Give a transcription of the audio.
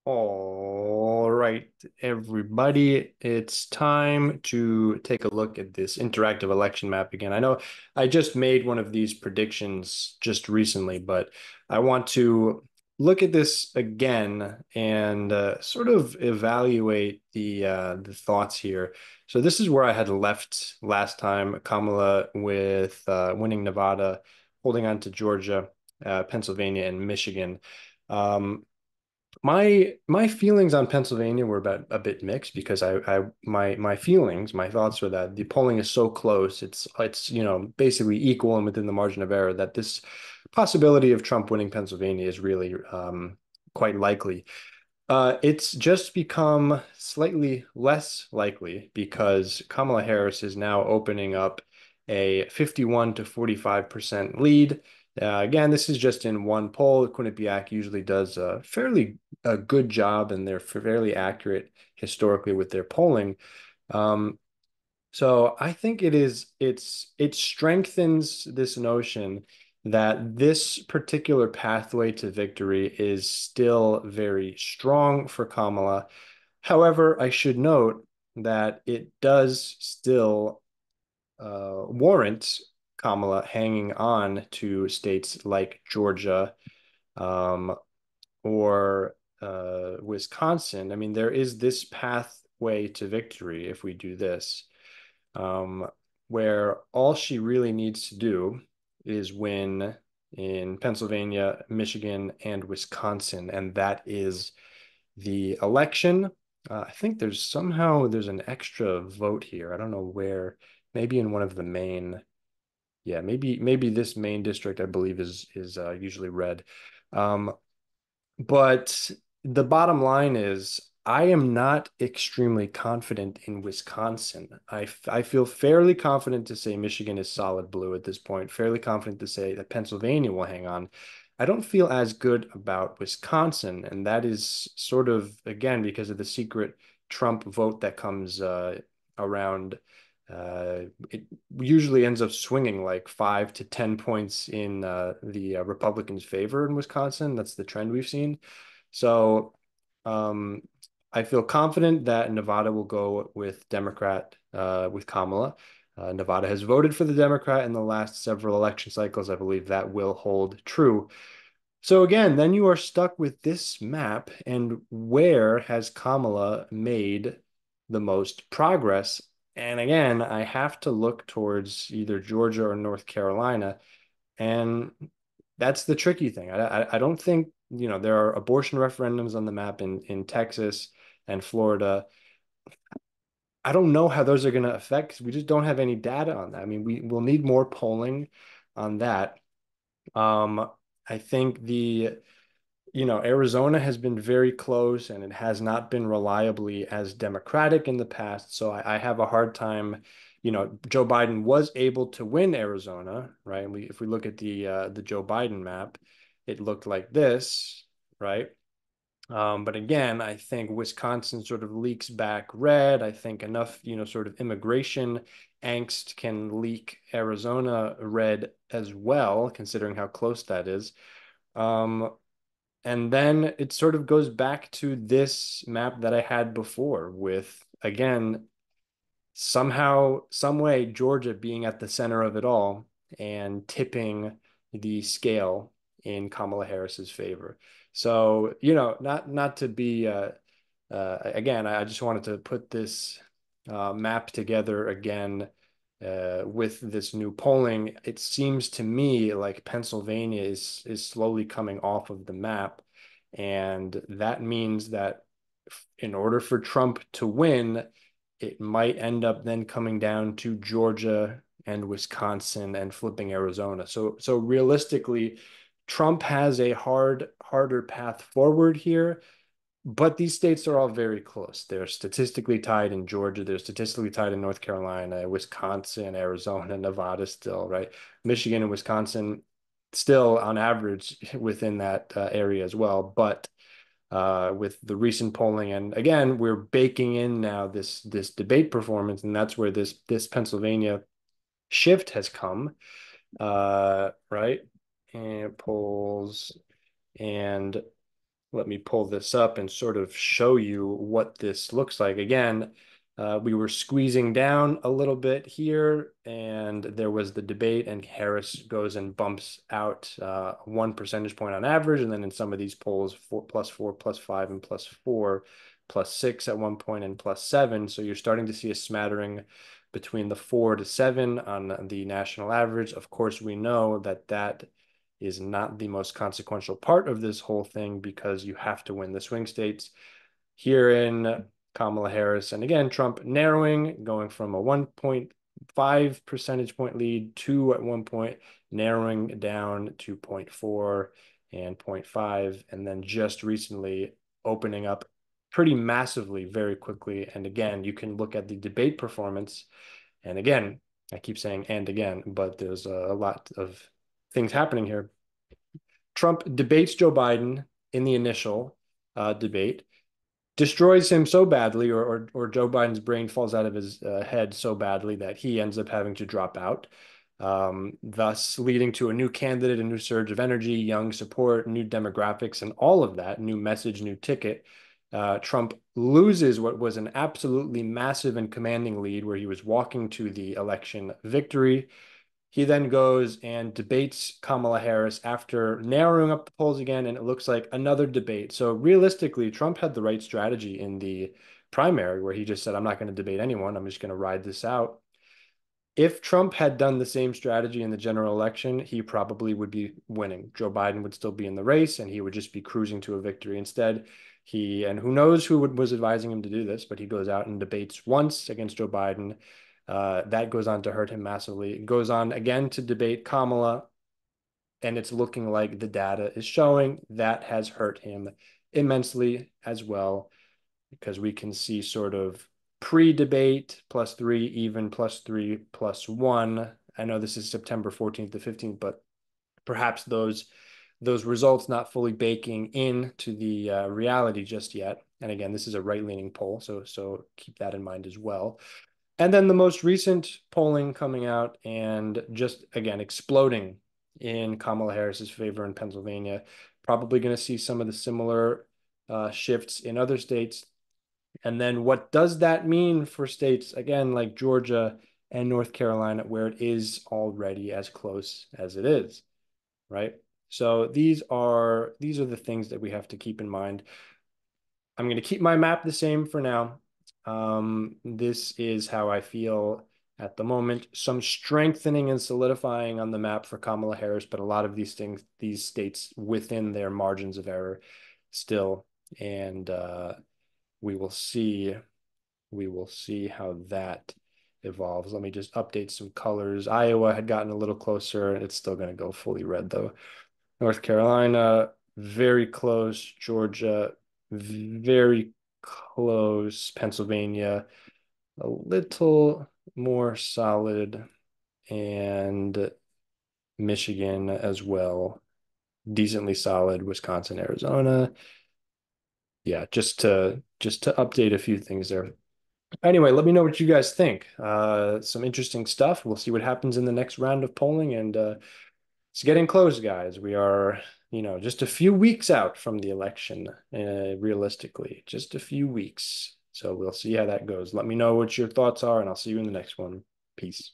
All right, everybody, it's time to take a look at this interactive election map again. I know I just made one of these predictions just recently, but I want to look at this again and sort of evaluate the thoughts here. So this is where I had left last time, Kamala with winning Nevada, holding on to Georgia, Pennsylvania, and Michigan. Um, my feelings on Pennsylvania were about a bit mixed because my thoughts were that the polling is so close, it's basically equal and within the margin of error that this possibility of Trump winning Pennsylvania is really quite likely. It's just become slightly less likely because Kamala Harris is now opening up a 51 to 45% lead. Again, this is just in one poll. Quinnipiac usually does a fairly a good job, and they're fairly accurate historically with their polling. Um, so I think it strengthens this notion that this particular pathway to victory is still very strong for Kamala. However, I should note that it does still warrant Kamala hanging on to states like Georgia, um, or Wisconsin. I mean, there is this pathway to victory if we do this, um, where all she really needs to do is win in Pennsylvania, Michigan, and Wisconsin, and that is the election. I think there's an extra vote here. I don't know where. Maybe in one of the main. Yeah, maybe this main district I believe is usually red. Um, but the bottom line is, I am not extremely confident in Wisconsin. I feel fairly confident to say Michigan is solid blue at this point, fairly confident to say that Pennsylvania will hang on. I don't feel as good about Wisconsin, and that is sort of, again, because of the secret Trump vote that comes around. It usually ends up swinging like 5 to 10 points in the Republicans' favor in Wisconsin. That's the trend we've seen. So um, I feel confident that Nevada will go with Democrat, with Kamala. Nevada has voted for the Democrat in the last several election cycles. I believe that will hold true. So again, then you are stuck with this map, and where has Kamala made the most progress? And again, I have to look towards either Georgia or North Carolina, and that's the tricky thing. I don't think, there are abortion referendums on the map in Texas and Florida. I don't know how those are going to affect because we just don't have any data on that. I mean, we will need more polling on that. Um, I think Arizona has been very close and it has not been reliably as democratic in the past. So I have a hard time. Joe Biden was able to win Arizona, right? If we look at the Joe Biden map, it looked like this, right? But again, I think Wisconsin sort of leaks back red. I think enough, sort of immigration angst can leak Arizona red as well, considering how close that is. Um, and then it sort of goes back to this map that I had before with, again, somehow, some way, Georgia being at the center of it all and tipping the scale in Kamala Harris's favor. So, not to be, again, I just wanted to put this map together again with this new polling. It seems to me like Pennsylvania is slowly coming off of the map, and that means that in order for Trump to win, it might end up then coming down to Georgia and Wisconsin and flipping Arizona. So realistically, Trump has a harder path forward here, but these states are all very close. They're statistically tied in Georgia. They're statistically tied in North Carolina, Wisconsin, Arizona, Nevada still, right? Michigan and Wisconsin still on average within that area as well. But with the recent polling, and again, we're baking in now this debate performance, and that's where this Pennsylvania shift has come, right? And polls and let me pull this up and sort of show you what this looks like. Again, we were squeezing down a little bit here, and there was the debate, and Harris goes and bumps out 1 percentage point on average. And then in some of these polls, 4+4, +5, and +4, +6 at one point, and +7. So you're starting to see a smattering between the 4 to 7 on the national average. Of course, we know that that is not the most consequential part of this whole thing because you have to win the swing states. Here in Kamala Harris, and again, Trump narrowing, going from a 1.5 percentage point lead to at one point narrowing down to 0.4 and 0.5, and then just recently opening up pretty massively very quickly. And again, you can look at the debate performance. And again, I keep saying and again, but there's a lot of things happening here. Trump debates Joe Biden in the initial debate, destroys him so badly, or Joe Biden's brain falls out of his head so badly that he ends up having to drop out, thus leading to a new candidate, a new surge of energy, young support, new demographics, and all of that, new message, new ticket. Trump loses what was an absolutely massive and commanding lead where he was walking to the election victory. He then goes and debates Kamala Harris after narrowing up the polls again, and it looks like another debate. So realistically, Trump had the right strategy in the primary where he just said, I'm not going to debate anyone. I'm just going to ride this out. If Trump had done the same strategy in the general election, he probably would be winning. Joe Biden would still be in the race and he would just be cruising to a victory. Instead, and who knows who was advising him to do this, but he goes out and debates once against Joe Biden. That goes on to hurt him massively. It goes on again to debate Kamala, and it's looking like the data is showing that has hurt him immensely as well, because we can see sort of pre-debate +3, even +3, +1. I know this is September 14th to 15th, but perhaps those results not fully baking into the reality just yet. And again, this is a right-leaning poll, so keep that in mind as well. And then the most recent polling coming out and just again exploding in Kamala Harris's favor in Pennsylvania. Probably going to see some of the similar shifts in other states. And then what does that mean for states, again, like Georgia and North Carolina, where it is already as close as it is, right? So these are the things that we have to keep in mind. I'm going to keep my map the same for now. This is how I feel at the moment. Some strengthening and solidifying on the map for Kamala Harris, but a lot of these things, these states within their margins of error still. And we will see. We will see how that evolves. Let me just update some colors. Iowa had gotten a little closer. It's still going to go fully red though. North Carolina, very close. Georgia, very close. Pennsylvania, a little more solid. And Michigan as well, decently solid. Wisconsin, Arizona. Yeah, just to update a few things there. Anyway, let me know what you guys think. Some interesting stuff. We'll see what happens in the next round of polling, and it's getting close, guys. We are, just a few weeks out from the election, realistically, just a few weeks. So we'll see how that goes. Let me know what your thoughts are, and I'll see you in the next one. Peace.